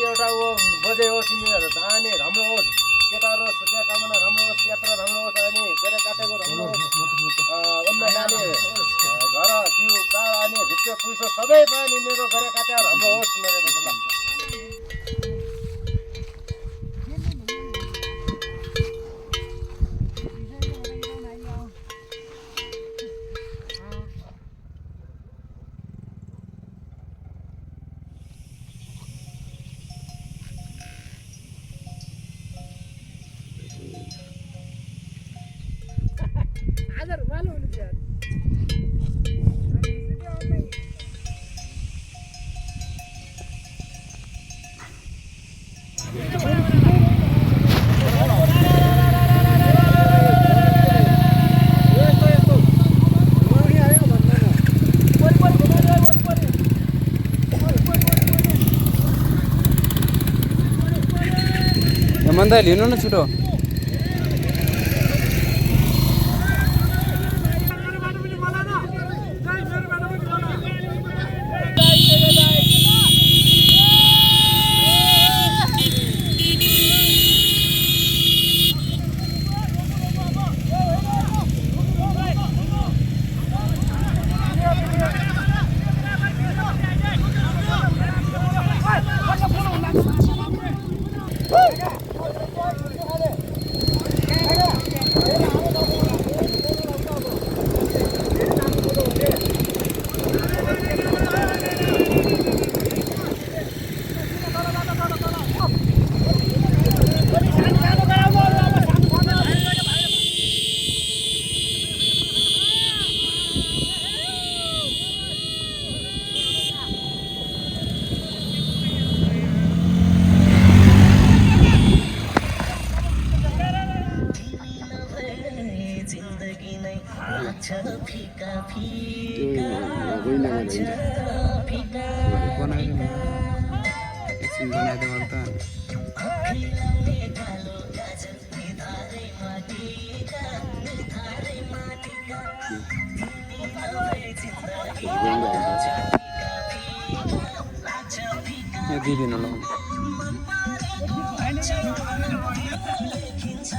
एउटा बजे हो तिमीहरू जाने राम्रो होस् केटाहरू सुत्या कामना राम्रो होस् यात्रा राम्रो होस् अनि गरे काटेको राम्रो होस् अन्य जाने घर बिउ बाढ आने भित्र पुइसो सबै पनि मेरो गरे काटेर राम्रो होस् मेरो बदला मन्दा लिनु न छिटो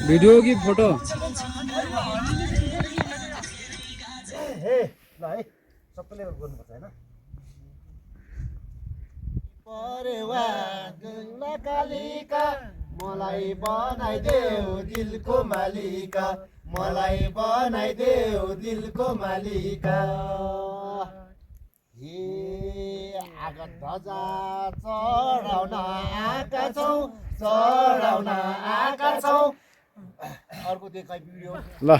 भिडियो की फोटो हे ल है सबैले गर्नुपर्छ हैन परेवा गङ्गा कालिका मलाई बनाइदेऊ दिलको मालिका मलाई बनाइदेऊ दिलको मालिका हे आगत ध्वजा चढाउन आएका छौँ चढाउन आएका छौँ अर्को देखाइ भिडियो ल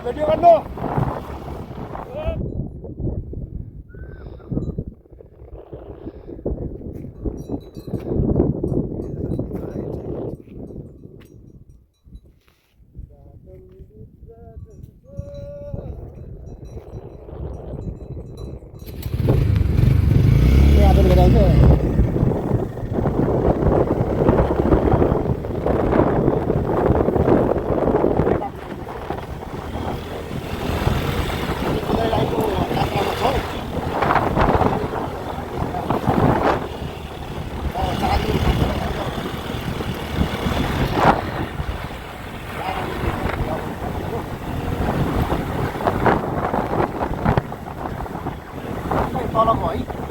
भिडियो गर्नु तलको है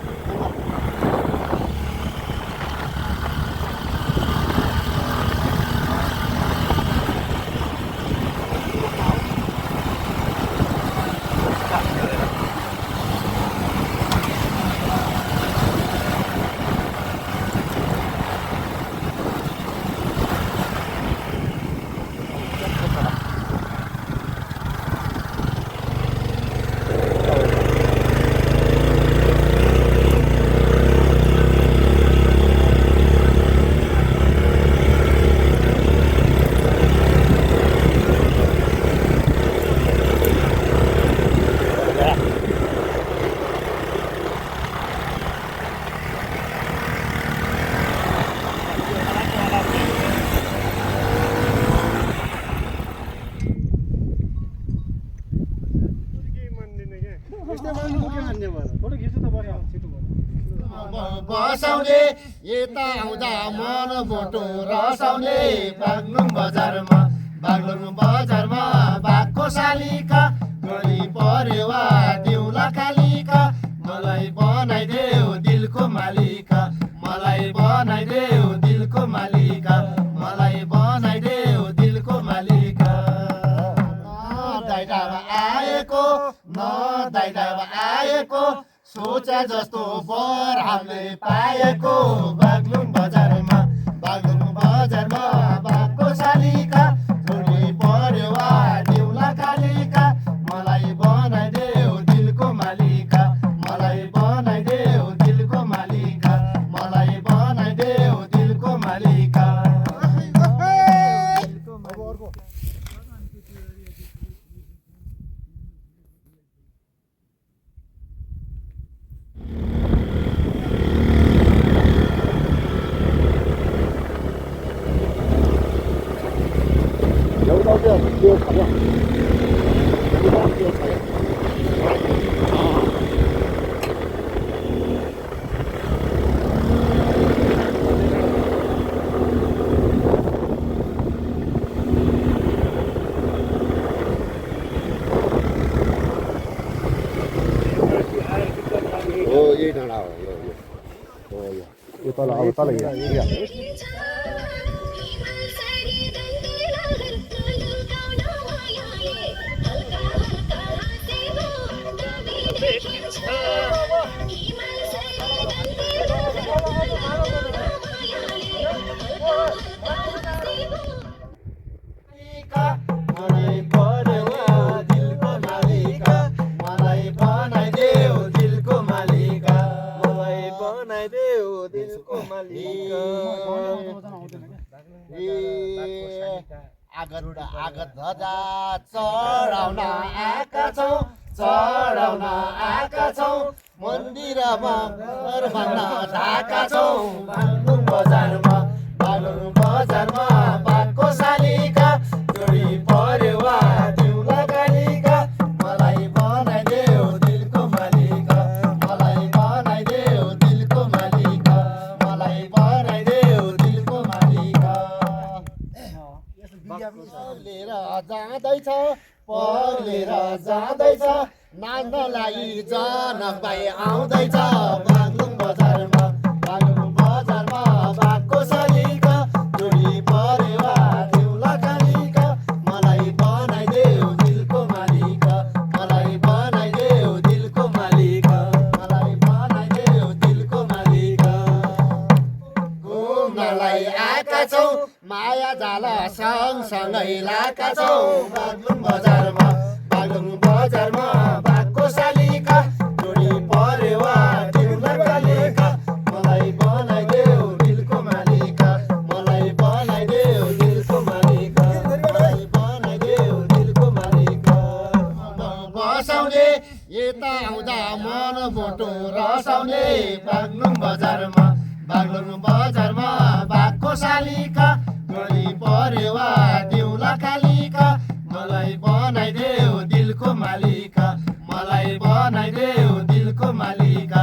बसाउने यता आउँदा मन मोटो रसाउने बाग्लुङ बजारमा बाघको शालिका गरी परेवा दिउला कालिका मलाई बनाइदेऊ दिलको मालिका मलाई बनाइदेऊ दिलको मालिका मलाई बनाइदेऊ दिलको मालिका दाइडामा आएको सोचे जस्तो बर हामीले पाएको बाग्लुङ बजारमा बाघको शालिका छोडी परेवा दिउला कालिका मलाई बनाइदेऊ दिलको मालिका मलाई बनाइदेऊ दिलको मालिका मलाई बनाइदेऊ दिलको मालिका यही डाँडा हो यो तल अब तल आगत ध्वजा चढाउन आएका छौँ मन्दिरमा भन्न ढाका छौँ बाग्लुङ बजारमा बाघको शालिका जोडी परेवा दिउला कालिका मलाई बनाइदेऊ दिलको मालिका मलाई बनाइदेऊ दिलको मालिका मलाई बनाइदेऊ दिलको मालिका पग्लेर जाँदैछ नाच्नलाई जनक भाइ आउँदैछ बाग्लुङ बजारमा बाघको शालिका जोडी परेवा दिउला कालिका मलाई बनाइदेऊ दिलको मालिका मलाई बनाइदेऊ दिलको मालिका मलाई बनाइदेऊ दिलको मालिका घुम्नलाई आएका छौँ माया जाल सँगसँगै लाएका छौँ बाग्लुङ बजारमा बाघको शालिका जोडी परेवा दिउला कालिका मलाई बनाइदेऊ दिलको मालिका मलाई बनाइदेऊ दिलको मालिका मलाई बनाइदेऊ दिलको मालिका बसाउने यता आउँदा मन मोटो रसाउने बाग्लुङ बजारमा बाघको शालिका गरी परेवा दिउला कालिका मलाई बनाइदेऊ दिलको मालिका मलाई बनाइदेऊ दिलको मालिका